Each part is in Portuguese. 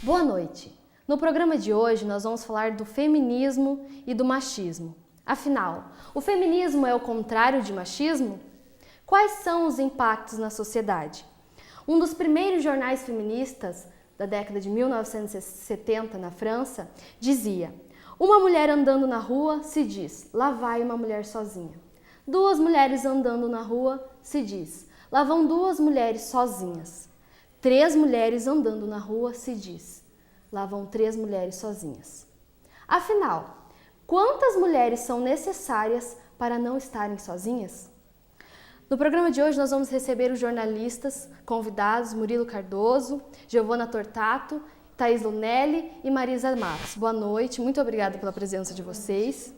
Boa noite! No programa de hoje nós vamos falar do feminismo e do machismo. Afinal, o feminismo é o contrário de machismo? Quais são os impactos na sociedade? Um dos primeiros jornais feministas da década de 1970 na França dizia: uma mulher andando na rua se diz, lá vai uma mulher sozinha. Duas mulheres andando na rua se diz, lá vão duas mulheres sozinhas. Três mulheres andando na rua se diz, lá vão três mulheres sozinhas. Afinal, quantas mulheres são necessárias para não estarem sozinhas? No programa de hoje nós vamos receber os jornalistas convidados Murilo Cardoso, Giovana Tortato, Thaís Lunelli e Marisa Matos. Boa noite, muito obrigada pela presença de vocês.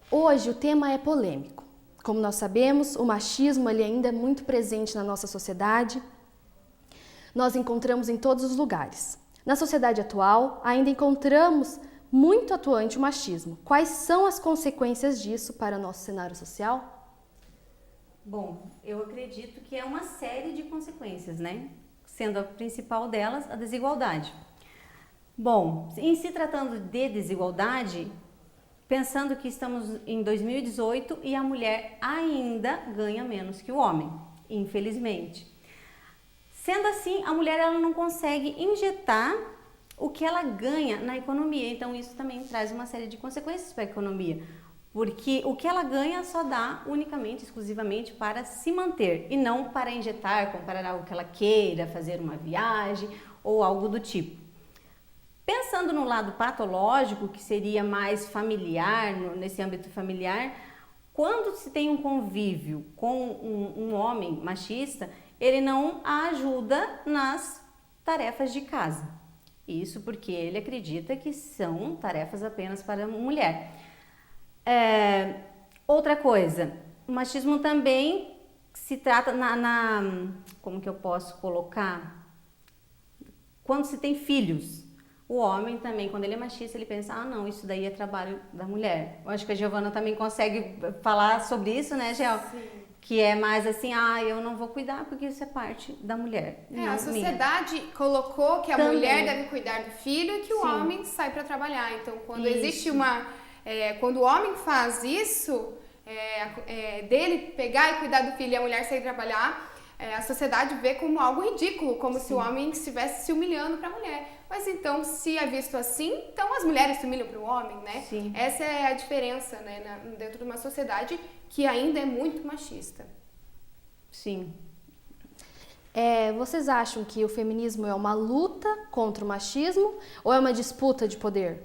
Hoje o tema é polêmico. Como nós sabemos, o machismo ele ainda é muito presente na nossa sociedade. Nós encontramos em todos os lugares. Na sociedade atual, ainda encontramos muito atuante o machismo. Quais são as consequências disso para o nosso cenário social? Bom, eu acredito que é uma série de consequências, né? Sendo a principal delas a desigualdade. Bom, em se tratando de desigualdade, pensando que estamos em 2018 e a mulher ainda ganha menos que o homem, infelizmente. Sendo assim, a mulher ela não consegue injetar o que ela ganha na economia, então isso também traz uma série de consequências para a economia, porque o que ela ganha só dá unicamente, exclusivamente para se manter e não para injetar, comprar algo que ela queira, fazer uma viagem ou algo do tipo. Pensando no lado patológico, que seria mais familiar, nesse âmbito familiar, quando se tem um convívio com um homem machista, ele não a ajuda nas tarefas de casa. Isso porque ele acredita que são tarefas apenas para a mulher. Outra coisa, o machismo também se trata como que eu posso colocar? Quando se tem filhos. O homem também, quando ele é machista, ele pensa, não, isso daí é trabalho da mulher. Eu acho que a Giovana também consegue falar sobre isso, né, Gel? Sim. Que é mais assim, eu não vou cuidar porque isso é parte da mulher. A sociedade colocou que a também. mulher deve cuidar do filho e que o homem sai para trabalhar. Então, quando existe quando o homem faz isso, dele pegar e cuidar do filho e a mulher sair trabalhar, a sociedade vê como algo ridículo, como se o homem estivesse se humilhando para a mulher. Mas então, se é visto assim, então as mulheres se humilham para o homem, né? Sim. Essa é a diferença, né, dentro de uma sociedade que ainda é muito machista. Sim. Vocês acham que o feminismo é uma luta contra o machismo ou é uma disputa de poder?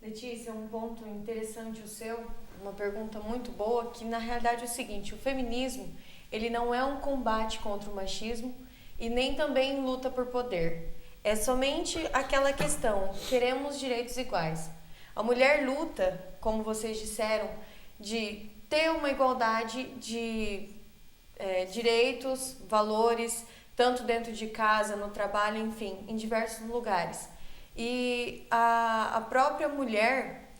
Letícia, um ponto interessante o seu, uma pergunta muito boa, que na realidade é o seguinte, o feminismo, ele não é um combate contra o machismo e nem também luta por poder. É somente aquela questão, queremos direitos iguais. A mulher luta, como vocês disseram, de ter uma igualdade de direitos, valores, tanto dentro de casa, no trabalho, enfim, em diversos lugares. E a própria mulher,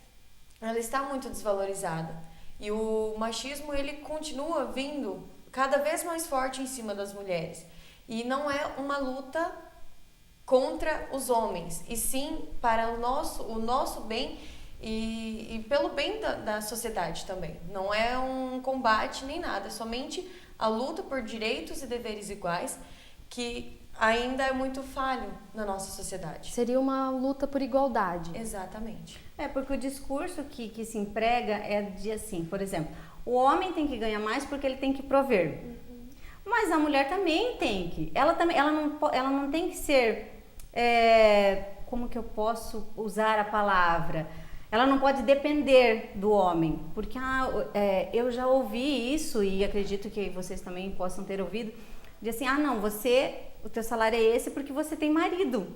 ela está muito desvalorizada. E o machismo, ele continua vindo cada vez mais forte em cima das mulheres. E não é uma luta contra os homens, e sim para o nosso bem e pelo bem da sociedade também. Não é um combate nem nada, é somente a luta por direitos e deveres iguais, que ainda é muito falho na nossa sociedade. Seria uma luta por igualdade. Exatamente. Porque o discurso que se emprega é de assim, por exemplo, o homem tem que ganhar mais porque ele tem que prover. Mas a mulher também tem que. Ela não tem que ser... como que eu posso usar a palavra? Ela não pode depender do homem, porque eu já ouvi isso e acredito que vocês também possam ter ouvido, de assim, o teu salário é esse porque você tem marido.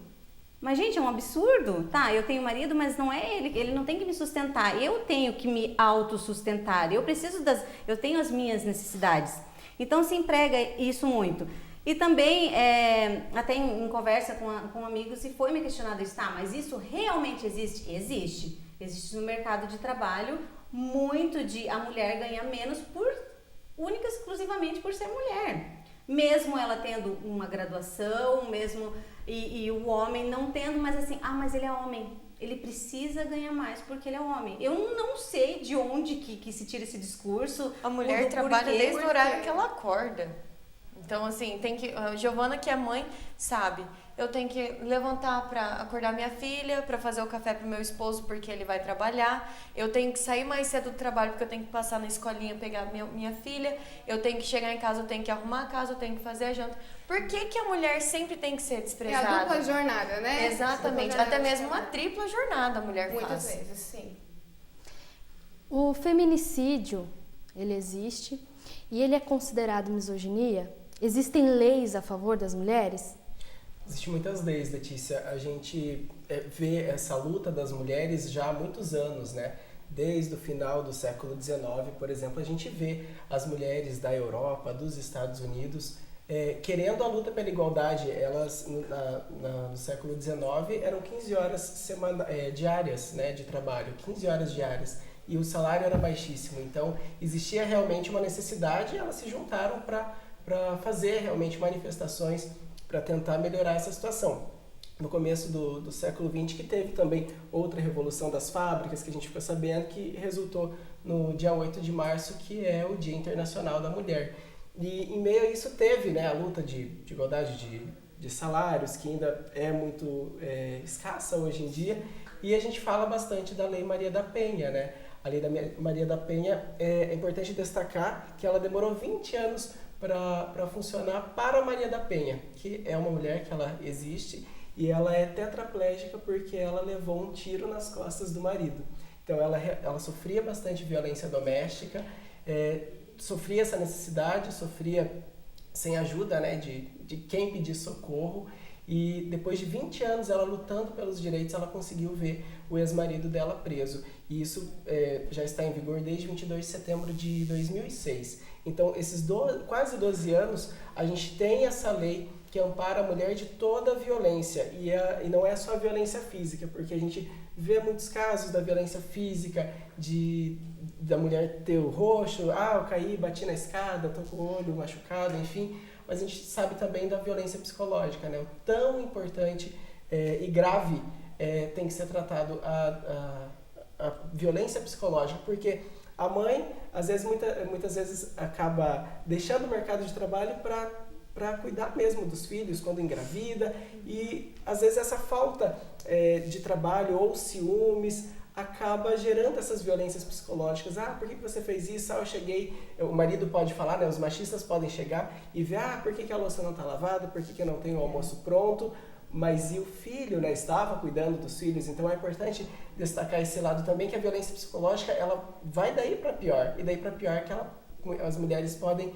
Mas, gente, é um absurdo, tá? Eu tenho marido, mas não é ele não tem que me sustentar, eu tenho que me autossustentar, eu tenho as minhas necessidades. Então se emprega isso muito. E também, até em conversa com amigos, e foi me questionado isso, mas isso realmente existe? Existe. Existe no mercado de trabalho muito de a mulher ganhar menos única e exclusivamente por ser mulher. mesmo ela tendo uma graduação, mesmo e o homem não tendo, mas assim, mas ele é homem, ele precisa ganhar mais porque ele é homem. Eu não sei de onde que se tira esse discurso. A mulher trabalha desde o horário que ela acorda. Então, assim, a Giovana, que é mãe, sabe, eu tenho que levantar para acordar minha filha, para fazer o café pro meu esposo porque ele vai trabalhar. Eu tenho que sair mais cedo do trabalho porque eu tenho que passar na escolinha pegar minha filha. Eu tenho que chegar em casa, eu tenho que arrumar a casa, eu tenho que fazer a janta. Por que a mulher sempre tem que ser desprezada? É a dupla jornada, né? Exatamente. Até mesmo uma tripla jornada a mulher faz. Muitas vezes, sim. O feminicídio, ele existe e ele é considerado misoginia? Existem leis a favor das mulheres? Existem muitas leis, Letícia. A gente vê essa luta das mulheres já há muitos anos, né? Desde o final do século XIX, por exemplo, a gente vê as mulheres da Europa, dos Estados Unidos, querendo a luta pela igualdade. Elas, no século XIX, eram 15 horas diárias, né, de trabalho, 15 horas diárias, e o salário era baixíssimo. Então, existia realmente uma necessidade e elas se juntaram para fazer realmente manifestações para tentar melhorar essa situação. No começo do século XX, que teve também outra revolução das fábricas, que a gente ficou sabendo, que resultou no dia 8 de março, que é o Dia Internacional da Mulher. E em meio a isso teve, né, a luta de igualdade de salários, que ainda é muito escassa hoje em dia, e a gente fala bastante da Lei Maria da Penha, né? A Lei da Maria da Penha, é importante destacar que ela demorou 20 anos para funcionar para a Maria da Penha, que é uma mulher que ela existe e ela é tetraplégica porque ela levou um tiro nas costas do marido. Então ela sofria bastante violência doméstica, sofria essa necessidade, sofria sem ajuda, né, de quem pedir socorro, e depois de 20 anos ela lutando pelos direitos, ela conseguiu ver o ex-marido dela preso. E isso já está em vigor desde 22 de setembro de 2006. Então, esses quase 12 anos, a gente tem essa lei que ampara a mulher de toda a violência. E não é só a violência física, porque a gente vê muitos casos da violência física, da mulher ter o roxo, eu caí, bati na escada, tô com o olho machucado, enfim. Mas a gente sabe também da violência psicológica, né? O tão importante e grave tem que ser tratado a violência psicológica, porque a mãe, às vezes, muitas vezes, acaba deixando o mercado de trabalho para cuidar mesmo dos filhos quando engravida, e às vezes essa falta de trabalho ou ciúmes acaba gerando essas violências psicológicas. Por que você fez isso? Eu cheguei... O marido pode falar, né? Os machistas podem chegar e ver, por que a louça não está lavada? Por que eu não tenho o almoço pronto? Mas e o filho, né? Estava cuidando dos filhos. Então é importante destacar esse lado também, que a violência psicológica, ela vai daí para pior. E daí para pior que as mulheres podem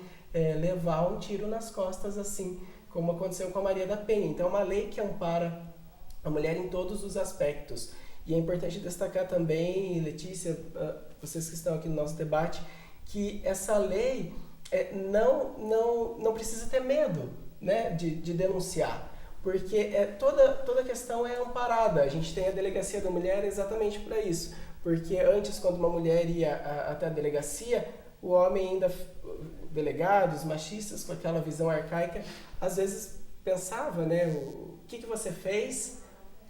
levar um tiro nas costas, assim como aconteceu com a Maria da Penha. Então é uma lei que ampara a mulher em todos os aspectos. E é importante destacar também, Letícia, vocês que estão aqui no nosso debate, que essa lei não precisa ter medo, né, de denunciar, porque toda a questão é amparada. A gente tem a Delegacia da Mulher exatamente para isso, porque antes, quando uma mulher ia até a delegacia, o homem ainda, delegados, machistas, com aquela visão arcaica, às vezes pensava, né, o que você fez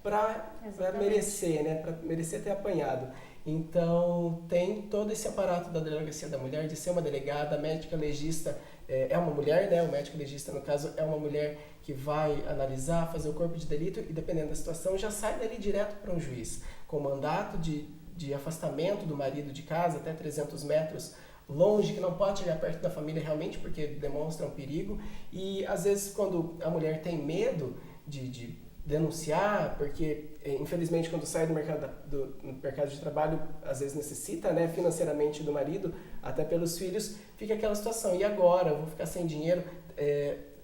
para merecer, né? Para merecer ter apanhado. Então, tem todo esse aparato da Delegacia da Mulher, de ser uma delegada, a médica legista é uma mulher, né? O médico legista, no caso, é uma mulher que vai analisar, fazer o corpo de delito e, dependendo da situação, já sai dali direto para um juiz, com mandato de afastamento do marido de casa até 300 metros longe, que não pode chegar perto da família realmente, porque demonstra um perigo. E, às vezes, quando a mulher tem medo de denunciar, porque infelizmente quando sai do mercado de trabalho, às vezes necessita, né, financeiramente do marido, até pelos filhos, fica aquela situação, e agora? Eu vou ficar sem dinheiro?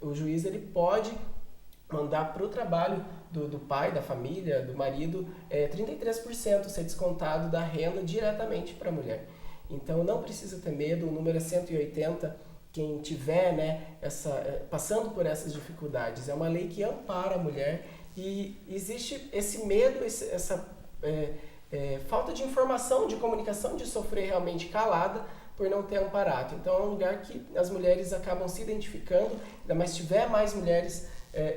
O juiz, ele pode mandar para o trabalho do pai, da família, do marido, 33% ser descontado da renda diretamente para a mulher. Então não precisa ter medo, o número é 180, quem tiver, né, passando por essas dificuldades. É uma lei que ampara a mulher. E existe esse medo, essa falta de informação, de comunicação, de sofrer realmente calada, por não ter amparato. Então é um lugar que as mulheres acabam se identificando, ainda mais se tiver mais mulheres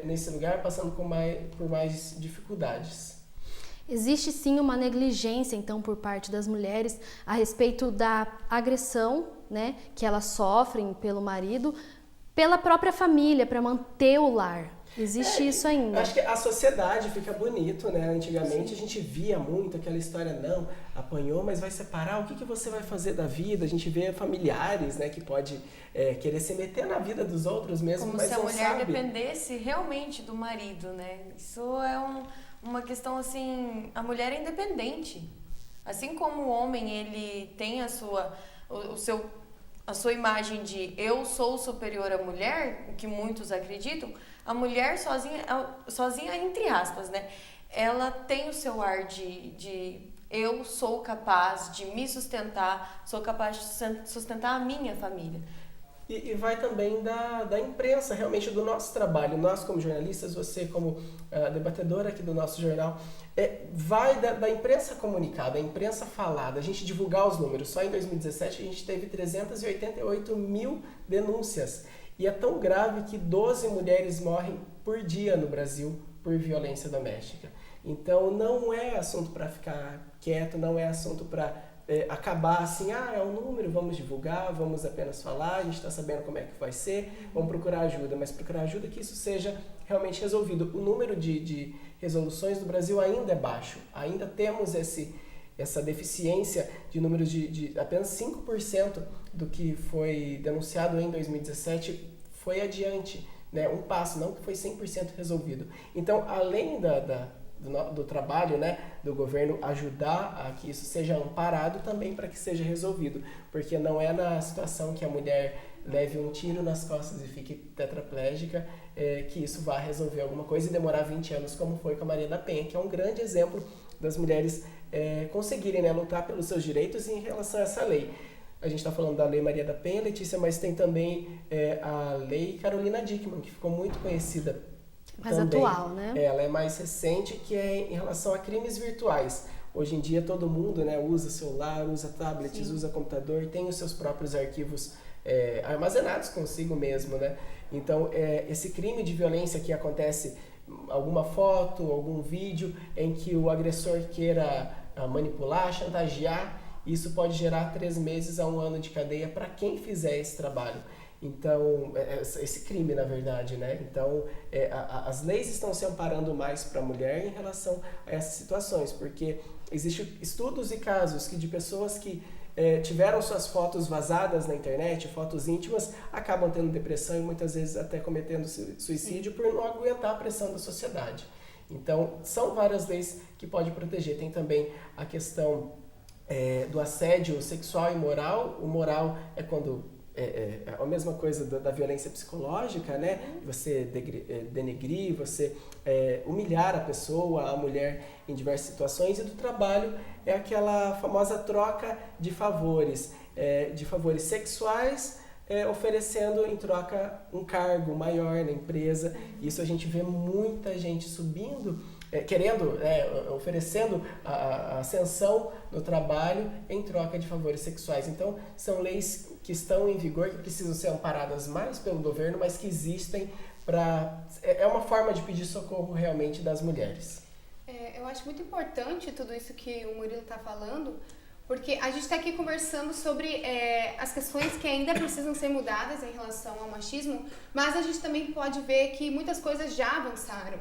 nesse lugar, passando por mais dificuldades. Existe sim uma negligência, então, por parte das mulheres a respeito da agressão, né, que elas sofrem pelo marido, pela própria família, para manter o lar. Existe isso ainda. Acho que a sociedade fica bonito, né? Antigamente a gente via muito aquela história, não, apanhou, mas vai separar, o que você vai fazer da vida? A gente vê familiares, né, que pode querer se meter na vida dos outros mesmo, Como mas se a não mulher sabe. dependesse realmente do marido, né? Isso é uma questão assim, a mulher é independente. Assim como o homem, ele tem a sua imagem de eu sou superior à mulher, o que muitos acreditam, a mulher sozinha entre aspas, né? Ela tem o seu ar de eu sou capaz de me sustentar, sou capaz de sustentar a minha família. E vai também da imprensa, realmente, do nosso trabalho. Nós, como jornalistas, você como debatedora aqui do nosso jornal, vai da imprensa comunicada, da imprensa falada, a gente divulgar os números. Só em 2017 a gente teve 388 mil denúncias. E é tão grave que 12 mulheres morrem por dia no Brasil por violência doméstica. Então não é assunto para ficar quieto, não é assunto para acabar assim, é um número, vamos divulgar, vamos apenas falar, a gente está sabendo como é que vai ser, vamos procurar ajuda, mas procurar ajuda que isso seja realmente resolvido. O número de resoluções do Brasil ainda é baixo, ainda temos essa deficiência de números de apenas 5% do que foi denunciado em 2017 foi adiante, né? Um passo, não que foi 100% resolvido. Então, além do trabalho, né, do governo ajudar a que isso seja amparado, também para que seja resolvido, porque não é na situação que a mulher leve um tiro nas costas e fique tetraplégica que isso vai resolver alguma coisa e demorar 20 anos, como foi com a Maria da Penha, que é um grande exemplo das mulheres conseguirem, né, lutar pelos seus direitos em relação a essa lei. A gente está falando da Lei Maria da Penha, Letícia, mas tem também a Lei Carolina Dickmann, que ficou muito conhecida Mais também. atual, né? Ela é mais recente, que é em relação a crimes virtuais. Hoje em dia todo mundo, né, usa celular, usa tablets, usa computador, tem os seus próprios arquivos armazenados consigo mesmo, né? Então, esse crime de violência que acontece, alguma foto, algum vídeo em que o agressor queira manipular, chantagear, isso pode gerar 3 meses a 1 ano de cadeia para quem fizer esse trabalho. Então, esse crime, na verdade, né? Então, as leis estão se amparando mais para a mulher em relação a essas situações, porque existem estudos e casos de pessoas que tiveram suas fotos vazadas na internet, fotos íntimas, acabam tendo depressão e muitas vezes até cometendo suicídio por não aguentar a pressão da sociedade. Então, são várias leis que podem proteger. Tem também a questão do assédio sexual e moral. O moral é quando a mesma coisa da violência psicológica, né? Você denegrir, você humilhar a pessoa, a mulher em diversas situações. E do trabalho é aquela famosa troca de favores sexuais, oferecendo em troca um cargo maior na empresa. Isso a gente vê muita gente subindo, oferecendo a ascensão no trabalho em troca de favores sexuais. Então, são leis que estão em vigor, que precisam ser amparadas mais pelo governo, mas que existem é uma forma de pedir socorro realmente das mulheres. Eu acho muito importante tudo isso que o Murilo está falando, porque a gente está aqui conversando sobre as questões que ainda precisam ser mudadas em relação ao machismo, mas a gente também pode ver que muitas coisas já avançaram.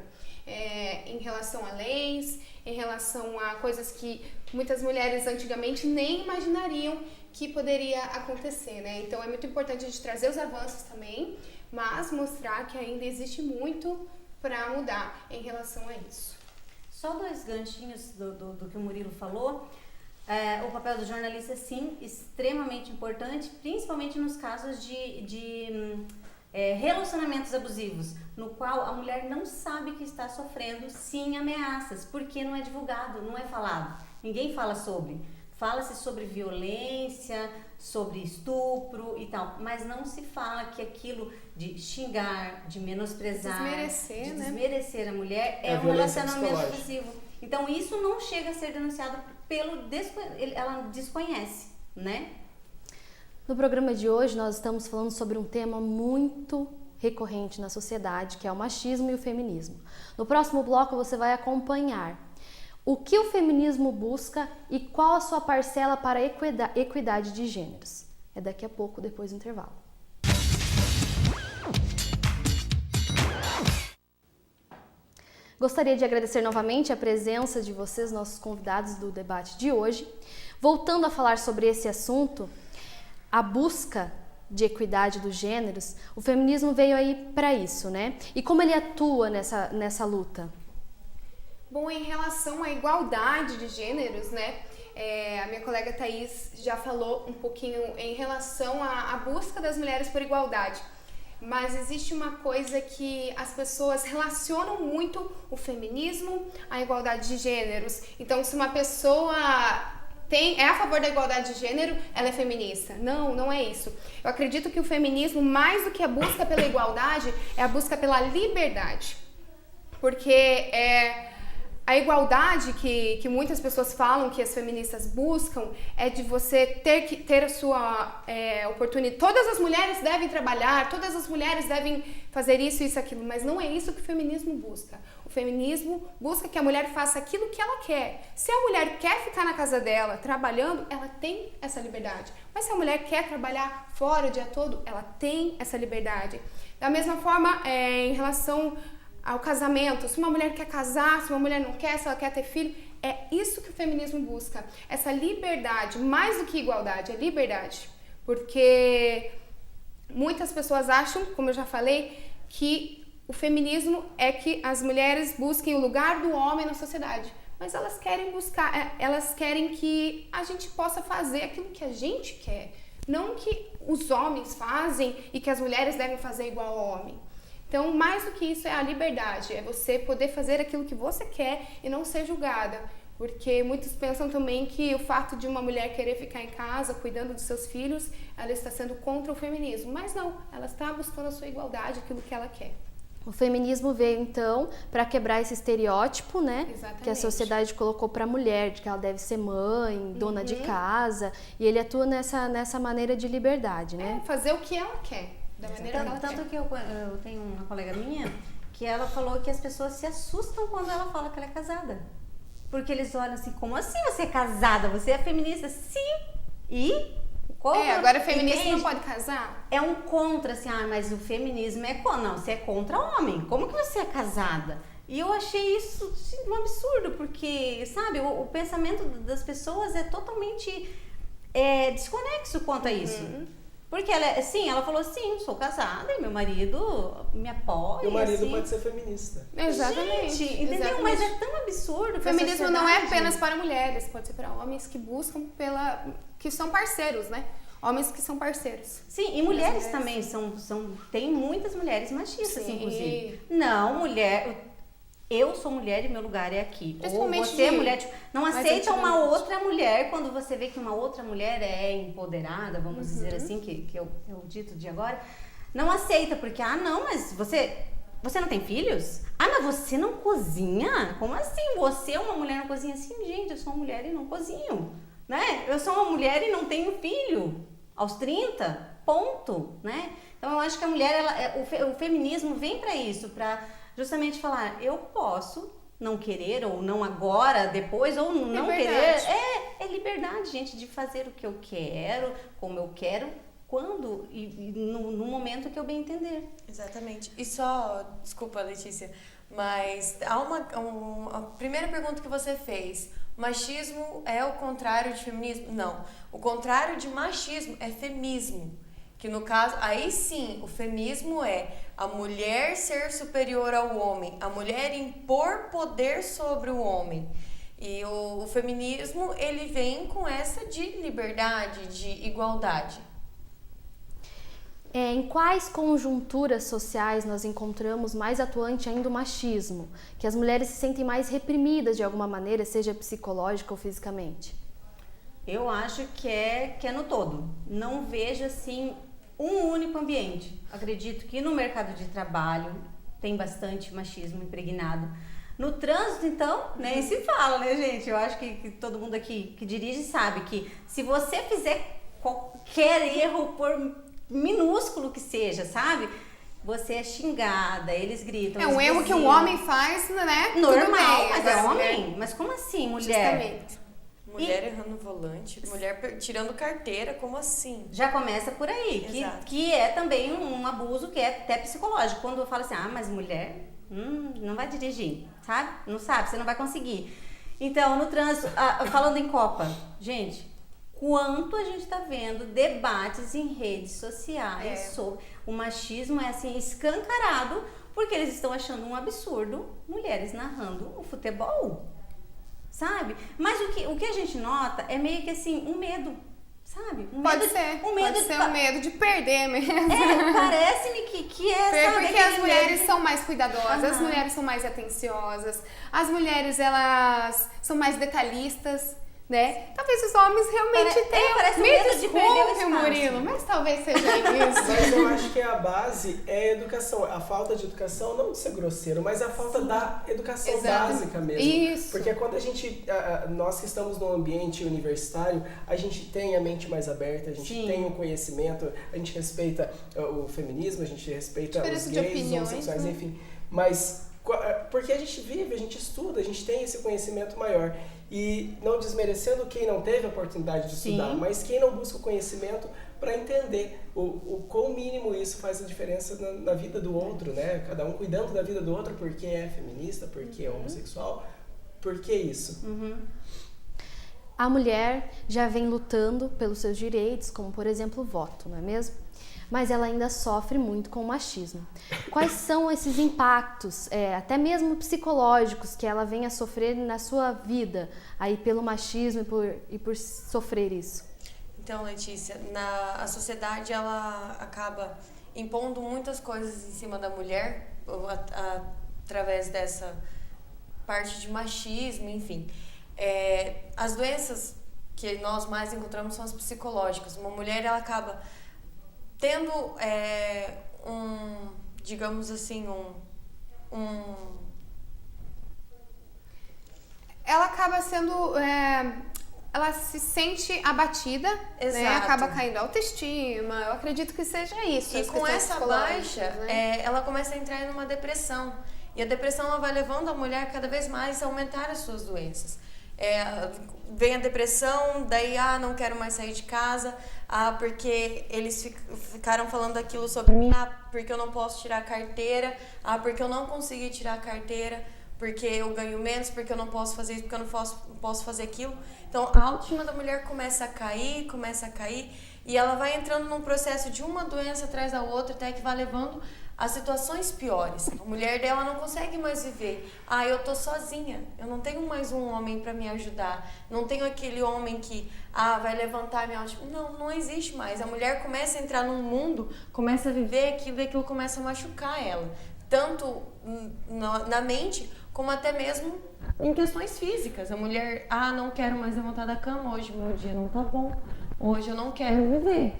Em relação a leis, em relação a coisas que muitas mulheres antigamente nem imaginariam que poderia acontecer, né? Então é muito importante a gente trazer os avanços também, mas mostrar que ainda existe muito para mudar em relação a isso. Só 2 ganchinhos do que o Murilo falou. O papel do jornalista é sim extremamente importante, principalmente nos casos de relacionamentos abusivos, no qual a mulher não sabe que está sofrendo sim ameaças, porque não é divulgado, não é falado, ninguém fala sobre. Fala-se sobre violência, sobre estupro e tal, mas não se fala que aquilo de xingar, de menosprezar, de desmerecer a mulher é um relacionamento abusivo. Então isso não chega a ser denunciado ela desconhece, né? No programa de hoje, nós estamos falando sobre um tema muito recorrente na sociedade, que é o machismo e o feminismo. No próximo bloco, você vai acompanhar o que o feminismo busca e qual a sua parcela para a equidade de gêneros. É daqui a pouco, depois do intervalo. Gostaria de agradecer novamente a presença de vocês, nossos convidados do debate de hoje. Voltando a falar sobre esse assunto, a busca de equidade dos gêneros, o feminismo veio aí para isso, né? E como ele atua nessa luta? Bom, em relação à igualdade de gêneros, né? A minha colega Thaís já falou um pouquinho em relação à busca das mulheres por igualdade. Mas existe uma coisa que as pessoas relacionam muito o feminismo à igualdade de gêneros. Então, se uma pessoa é a favor da igualdade de gênero, ela é feminista. Não, não é isso. Eu acredito que o feminismo, mais do que a busca pela igualdade, é a busca pela liberdade. Porque a igualdade que muitas pessoas falam que as feministas buscam é de você ter a sua oportunidade. Todas as mulheres devem trabalhar, todas as mulheres devem fazer isso, isso, aquilo, mas não é isso que o feminismo busca. O feminismo busca que a mulher faça aquilo que ela quer. Se a mulher quer ficar na casa dela trabalhando, ela tem essa liberdade. Mas se a mulher quer trabalhar fora o dia todo, ela tem essa liberdade. Da mesma forma, em relação ao casamento, se uma mulher quer casar, se uma mulher não quer, se ela quer ter filho, é isso que o feminismo busca. Essa liberdade, mais do que igualdade, é liberdade. Porque muitas pessoas acham, como eu já falei, que o feminismo é que as mulheres busquem o lugar do homem na sociedade. Mas elas querem que a gente possa fazer aquilo que a gente quer. Não que os homens fazem e que as mulheres devem fazer igual ao homem. Então, mais do que isso é a liberdade, é você poder fazer aquilo que você quer e não ser julgada. Porque muitos pensam também que o fato de uma mulher querer ficar em casa cuidando dos seus filhos, ela está sendo contra o feminismo. Mas não, ela está buscando a sua igualdade, aquilo que ela quer. O feminismo veio, então, para quebrar esse estereótipo, né? Exatamente. Que a sociedade colocou para a mulher, de que ela deve ser mãe, dona de casa. E ele atua nessa maneira de liberdade, né? Fazer o que ela quer. Da maneira que ela Tanto quer. que eu tenho uma colega minha que ela falou que as pessoas se assustam quando ela fala que ela é casada. Porque eles olham assim, como assim você é casada? Você é feminista? Sim. E? Como? Agora o feminista Entende? não pode casar? É um contra, assim, mas o feminismo é contra. Não, você é contra homem. Como que você é casada? E eu achei isso um absurdo, porque, sabe, o pensamento das pessoas é totalmente desconexo quanto a isso. Porque ela falou assim, sou casada e meu marido me apoia. E o marido assim. pode ser feminista. Exatamente. Gente, entendeu? Exatamente. Mas é tão absurdo. O pra feminismo não é sociedade. apenas para mulheres, pode ser para homens que buscam que são parceiros, né? Homens que são parceiros. Sim, e mulheres também tem muitas mulheres machistas, Sim. inclusive. Não, eu sou mulher e meu lugar é aqui. Ou Principalmente você é mulher, tipo, não mais aceita uma antigamente. outra mulher quando você vê que uma outra mulher é empoderada, vamos dizer assim, que é o dito de agora. Não aceita, porque, não, mas você não tem filhos? Mas você não cozinha? Como assim? Você é uma mulher não cozinha? Sim, gente, eu sou uma mulher e não cozinho, né? Eu sou uma mulher e não tenho filho. Aos 30, ponto, né? Então eu acho que a mulher, o feminismo vem para isso, para justamente falar, eu posso não querer, ou não agora, depois, ou não querer. É liberdade, gente, de fazer o que eu quero, como eu quero, quando e no momento que eu bem entender. Exatamente. E só, desculpa, Letícia, mas há a primeira pergunta que você fez, machismo é o contrário de feminismo? Não. O contrário de machismo é feminismo. Que no caso, aí sim, o feminismo é a mulher ser superior ao homem, a mulher impor poder sobre o homem. E o feminismo, ele vem com essa de liberdade, de igualdade. Em quais conjunturas sociais nós encontramos mais atuante ainda o machismo? Que as mulheres se sentem mais reprimidas de alguma maneira, seja psicológica ou fisicamente? Eu acho que é no todo. Não vejo, assim, um único ambiente. Acredito que no mercado de trabalho tem bastante machismo impregnado. No trânsito, então, nem se fala, né, gente? Eu acho que todo mundo aqui que dirige sabe que se você fizer qualquer erro, por minúsculo que seja, sabe? Você é xingada, eles gritam. É um erro que um homem faz, né? Normal, Tudo bem, mas é agora, homem. Mas como assim, mulher? Justamente. Mulher errando o volante, mulher tirando carteira, como assim? Já começa por aí, Exato. que é também um abuso que é até psicológico. Quando eu falo assim, mas mulher não vai dirigir, sabe? Não sabe, você não vai conseguir. Então, no trânsito, falando em Copa, gente, quanto a gente tá vendo debates em redes sociais sobre o machismo é assim escancarado, porque eles estão achando um absurdo mulheres narrando o futebol, sabe? Mas o que a gente nota é meio que assim, um medo, sabe? Pode ser um medo de perder mesmo. Parece-me que é, sabe? Porque as mulheres são mais cuidadosas, as mulheres são mais atenciosas, as mulheres, elas são mais detalhistas, né? Talvez os homens realmente tenham parece me medo de perder o desculpe, espaço. Murilo, mas talvez seja isso. Mas eu acho que a base é a educação. A falta de educação, não de ser grosseiro, mas a falta da educação Exato. básica mesmo. Isso. Porque quando a gente, nós que estamos num ambiente universitário, a gente tem a mente mais aberta, a gente Sim. tem o conhecimento, a gente respeita o feminismo, a gente respeita Diferença os de gays, os opiniões, homossexuais, né? enfim. Mas porque a gente vive, a gente estuda, a gente tem esse conhecimento maior. E não desmerecendo quem não teve a oportunidade de estudar, mas quem não busca o conhecimento para entender o quão mínimo isso faz a diferença na vida do outro, né? Cada um cuidando da vida do outro porque é feminista, porque é homossexual, por que isso? A mulher já vem lutando pelos seus direitos, como por exemplo o voto, não é mesmo? Mas ela ainda sofre muito com o machismo. Quais são esses impactos, até mesmo psicológicos, que ela vem a sofrer na sua vida, aí pelo machismo e por sofrer isso? Então, Letícia, a sociedade ela acaba impondo muitas coisas em cima da mulher, através dessa parte de machismo, enfim. As doenças que nós mais encontramos são as psicológicas. Uma mulher, ela acaba tendo digamos assim, Ela acaba sendo, ela se sente abatida, né? Acaba caindo a autoestima, eu acredito que seja isso. E as com questões essa psicológicas, baixa, né? ela começa a entrar numa depressão. E a depressão ela vai levando a mulher cada vez mais a aumentar as suas doenças. Vem a depressão, daí não quero mais sair de casa, porque eles ficaram falando aquilo sobre mim, porque eu não posso tirar a carteira, porque eu não consegui tirar a carteira, porque eu ganho menos, porque eu não posso fazer isso, porque eu não posso fazer aquilo. Então a autoestima da mulher começa a cair, e ela vai entrando num processo de uma doença atrás da outra, até que vai levando a situações piores. A mulher dela não consegue mais viver. Eu tô sozinha, eu não tenho mais um homem para me ajudar, não tenho aquele homem que vai levantar minha autoestima. Não existe mais. A mulher começa a entrar num mundo, começa a viver aquilo e aquilo começa a machucar ela, tanto na mente como até mesmo em questões físicas. A mulher, não quero mais levantar da cama, hoje meu dia não tá bom, hoje eu não quero viver.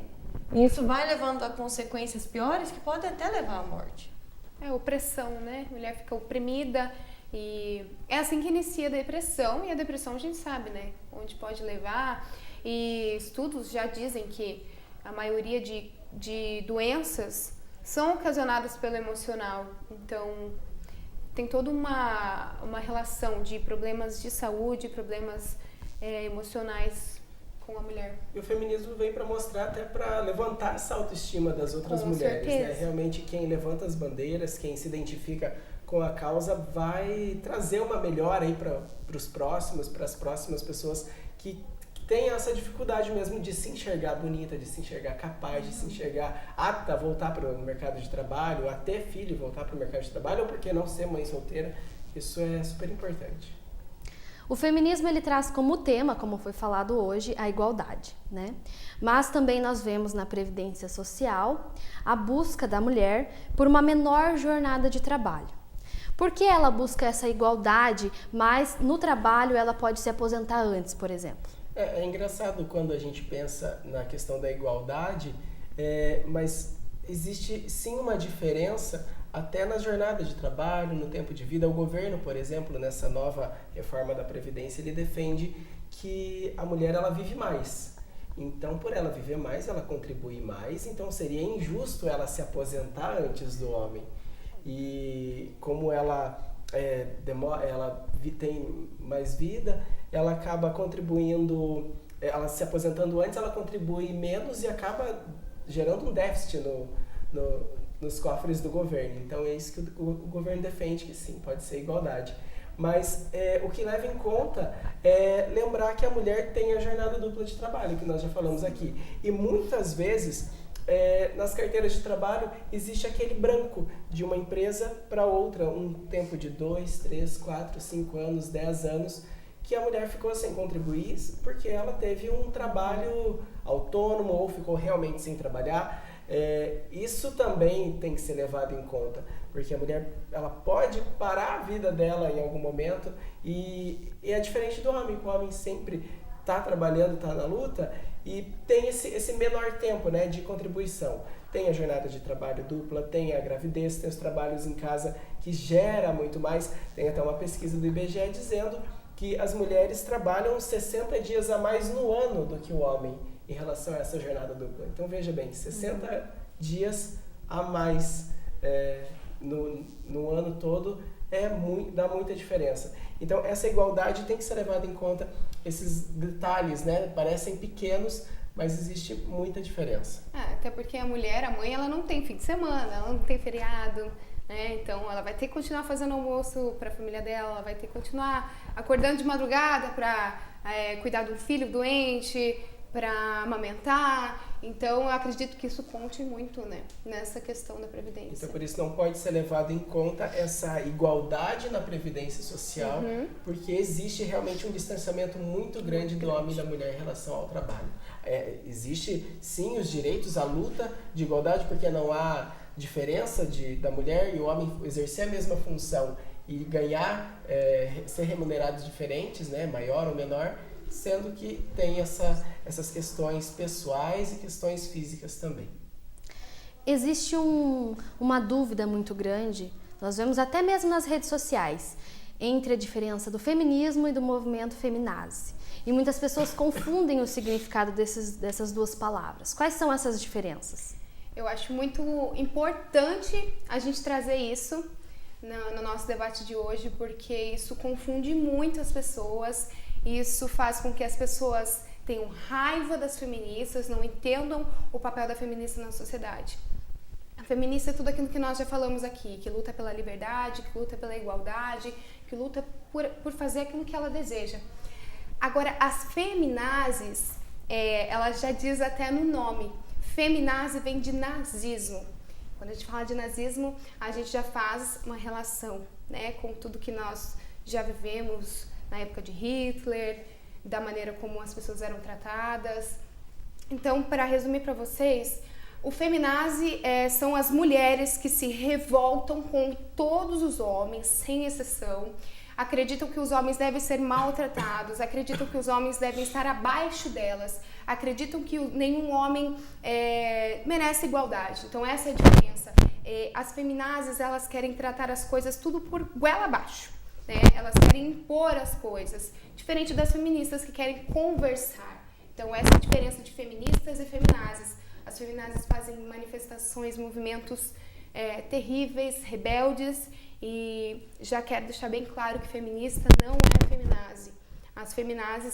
E isso vai levando a consequências piores que podem até levar à morte. Opressão, né? A mulher fica oprimida e é assim que inicia a depressão. E a depressão a gente sabe, né? Onde pode levar. E estudos já dizem que a maioria de doenças são ocasionadas pelo emocional. Então, tem toda uma relação de problemas de saúde, problemas emocionais com a mulher. E o feminismo vem para mostrar, até para levantar essa autoestima das outras Com mulheres, certeza. né? Realmente quem levanta as bandeiras, quem se identifica com a causa vai trazer uma melhora aí para os próximos, para as próximas pessoas que têm essa dificuldade mesmo de se enxergar bonita, de se enxergar capaz, de se enxergar apta a voltar para o mercado de trabalho, a ter filho e voltar para o mercado de trabalho, ou por que não ser mãe solteira. Isso é super importante. O feminismo ele traz como tema, como foi falado hoje, a igualdade, né? Mas também nós vemos na Previdência Social a busca da mulher por uma menor jornada de trabalho. Por que ela busca essa igualdade, mas no trabalho ela pode se aposentar antes, por exemplo? É engraçado quando a gente pensa na questão da igualdade, mas existe sim uma diferença até na jornada de trabalho, no tempo de vida. O governo, por exemplo, nessa nova reforma da Previdência, ele defende que a mulher ela vive mais. Então, por ela viver mais, ela contribui mais, então seria injusto ela se aposentar antes do homem. E como ela tem mais vida, ela acaba contribuindo, ela se aposentando antes, ela contribui menos e acaba gerando um déficit nos cofres do governo. Então é isso que o governo defende, que sim, pode ser igualdade. Mas o que leva em conta é lembrar que a mulher tem a jornada dupla de trabalho, que nós já falamos aqui. E muitas vezes, nas carteiras de trabalho, existe aquele branco de uma empresa para outra, um tempo de 2, 3, 4, 5 anos, 10 anos, que a mulher ficou sem contribuir porque ela teve um trabalho autônomo ou ficou realmente sem trabalhar. Isso também tem que ser levado em conta, porque a mulher ela pode parar a vida dela em algum momento e é diferente do homem, que o homem sempre está trabalhando, está na luta e tem esse menor tempo, né, de contribuição. Tem a jornada de trabalho dupla, tem a gravidez, tem os trabalhos em casa que gera muito mais. Tem até uma pesquisa do IBGE dizendo que as mulheres trabalham 60 dias a mais no ano do que o homem em relação a essa jornada dupla. Então veja bem, 60 dias a mais no ano todo dá muita diferença. Então essa igualdade tem que ser levada em conta, esses detalhes, né? Parecem pequenos, mas existe muita diferença. Até porque a mulher, a mãe, ela não tem fim de semana, ela não tem feriado, né? Então ela vai ter que continuar fazendo almoço para a família dela, ela vai ter que continuar acordando de madrugada para cuidar de um filho doente, para amamentar. Então eu acredito que isso conte muito, né, nessa questão da previdência. Então por isso não pode ser levado em conta essa igualdade na previdência social, porque existe realmente um distanciamento muito grande do homem e da mulher em relação ao trabalho. Existe sim os direitos, a luta de igualdade, porque não há diferença da mulher e o homem exercer a mesma função e ganhar, ser remunerados diferentes, né, maior ou menor, sendo que tem essas questões pessoais e questões físicas também. Existe uma dúvida muito grande, nós vemos até mesmo nas redes sociais, entre a diferença do feminismo e do movimento feminazi. E muitas pessoas confundem o significado dessas duas palavras. Quais são essas diferenças? Eu acho muito importante a gente trazer isso no nosso debate de hoje, porque isso confunde muito as pessoas. Isso faz com que as pessoas tenham raiva das feministas, não entendam o papel da feminista na sociedade. A feminista é tudo aquilo que nós já falamos aqui, que luta pela liberdade, que luta pela igualdade, que luta por fazer aquilo que ela deseja. Agora, as feminazes, ela já diz até no nome, feminazi vem de nazismo. Quando a gente fala de nazismo, a gente já faz uma relação, né, com tudo que nós já vivemos na época de Hitler, da maneira como as pessoas eram tratadas. Então, para resumir para vocês, o feminazi são as mulheres que se revoltam com todos os homens, sem exceção, acreditam que os homens devem ser maltratados, acreditam que os homens devem estar abaixo delas, acreditam que nenhum homem merece igualdade. Então, essa é a diferença. As feminazes, elas querem tratar as coisas tudo por goela abaixo. Né? Elas querem impor as coisas, diferente das feministas que querem conversar. Então essa é a diferença de feministas e feminazes. As feminazes fazem manifestações, movimentos terríveis, rebeldes, e já quero deixar bem claro que feminista não é feminazi. As feminazes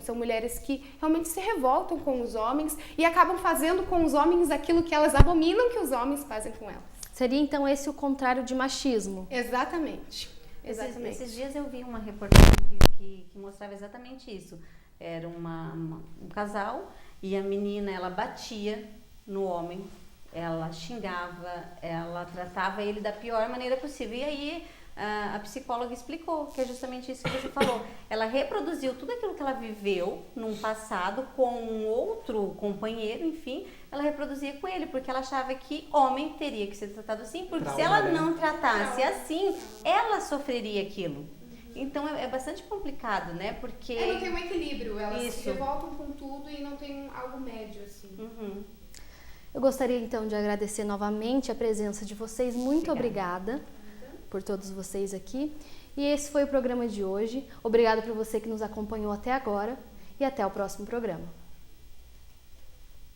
são mulheres que realmente se revoltam com os homens e acabam fazendo com os homens aquilo que elas abominam que os homens fazem com elas. Seria então esse o contrário de machismo? Exatamente. Exatamente. Esses dias eu vi uma reportagem que mostrava exatamente isso. Era um casal e a menina, ela batia no homem, ela xingava, ela tratava ele da pior maneira possível. E aí a psicóloga explicou que é justamente isso que você falou. Ela reproduziu tudo aquilo que ela viveu num passado com um outro companheiro, enfim, ela reproduzia com ele, porque ela achava que homem teria que ser tratado assim, porque se ela não tratasse assim, ela sofreria aquilo. Então é bastante complicado, né? Porque não tem um equilíbrio, elas se revoltam com tudo e não tem algo médio, assim. Eu gostaria então de agradecer novamente a presença de vocês. Muito obrigada por todos vocês aqui. E esse foi o programa de hoje. Obrigada por você que nos acompanhou até agora e até o próximo programa.